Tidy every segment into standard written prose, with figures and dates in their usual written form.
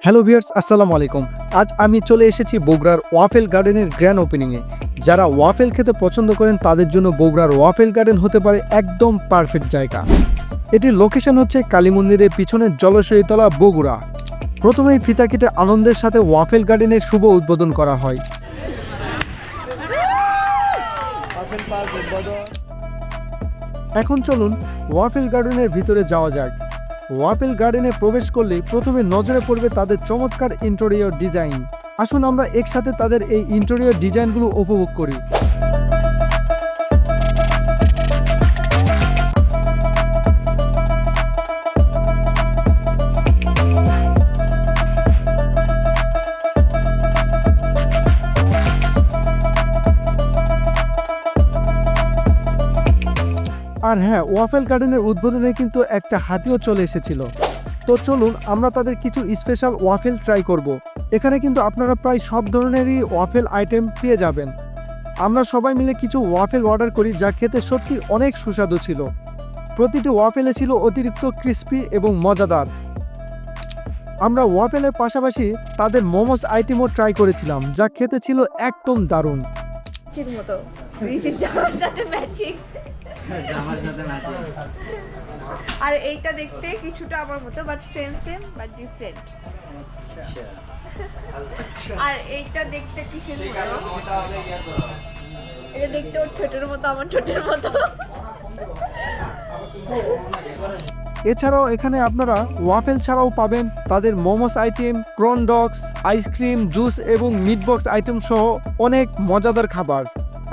Hello viewers, আসসালামু আলাইকুম। আজ আমি চলে এসেছি বগুড়ার ওয়াফেল গার্ডেনের গ্র্যান্ড ওপেনিংয়ে। যারা ওয়াফেল খেতে পছন্দ করেন তাদের জন্য বগুড়ার ওয়াফেল গার্ডেন হতে পারে একদম পারফেক্ট জায়গা। এটির লোকেশন হচ্ছে কালী মন্দিরের পিছনের জলশ্বরীতলা, বগুড়া। প্রথমেই ফিতা কেটে আনন্দের সাথে ওয়াফেল গার্ডেনের শুভ উদ্বোধন করা হয়। এখন চলুন ওয়াফেল গার্ডেনের ভিতরে যাওয়া যাক। ওয়াফেল গার্ডেনে প্রবেশ করলে প্রথমে নজরে পড়বে তাদের চমৎকার ইন্টেরিয়র ডিজাইন। আসুন আমরা একসাথে তাদের এই ইন্টেরিয়র ডিজাইনগুলো উপভোগ করি। আর হ্যাঁ, ওয়াফেল গার্ডেনের উদ্বোধনে কিন্তু একটা হাতিও চলে এসেছিল। তো চলুন আমরা তাদের কিছু স্পেশাল ওয়াফেল ট্রাই করব। এখানে কিন্তু আপনারা প্রায় সব ধরনেরই ওয়াফেল আইটেম পেয়ে যাবেন। আমরা সবাই মিলে কিছু ওয়াফেল অর্ডার করি, যা খেতে সত্যি অনেক সুস্বাদু ছিল। প্রতিটি ওয়াফেলে ছিল অতিরিক্ত ক্রিস্পি এবং মজাদার। আমরা ওয়াফেলের পাশাপাশি তাদের মোমোস আইটেমও ট্রাই করেছিলাম, যা খেতে ছিল একদম দারুণ। মতো রিচের জামার সাথে ম্যাচিং। আর এইটা দেখতে কিছুটা আমার মতো, বাট সেম বাট ডিফারেন্ট। আর এইটা দেখতে কিসের মতো? এটা দেখতে ওর ঠোঁটের মতো, আমার ঠোঁটের মতো। এছাড়াও এখানে আপনারা ওয়াফেল ছাড়াও পাবেন তাদের momos item, ক্রন dogs, ice cream, juice এবং মিট বক্স আইটেম সহ অনেক মজাদার খাবার।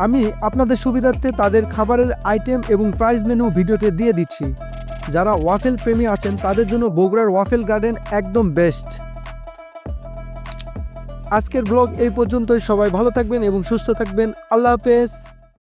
আমি আপনাদের সুবিধার্থে তাদের খাবারের আইটেম এবং প্রাইস মেনু ভিডিওতে দিয়ে দিচ্ছি। যারা ওয়াফেল প্রেমী আছেন তাদের জন্য বগুড়ার ওয়াফেল গার্ডেন একদম বেস্ট। আজকের ব্লগ এই পর্যন্তই। সবাই ভালো থাকবেন এবং সুস্থ থাকবেন। আল্লাহ হাফেজ।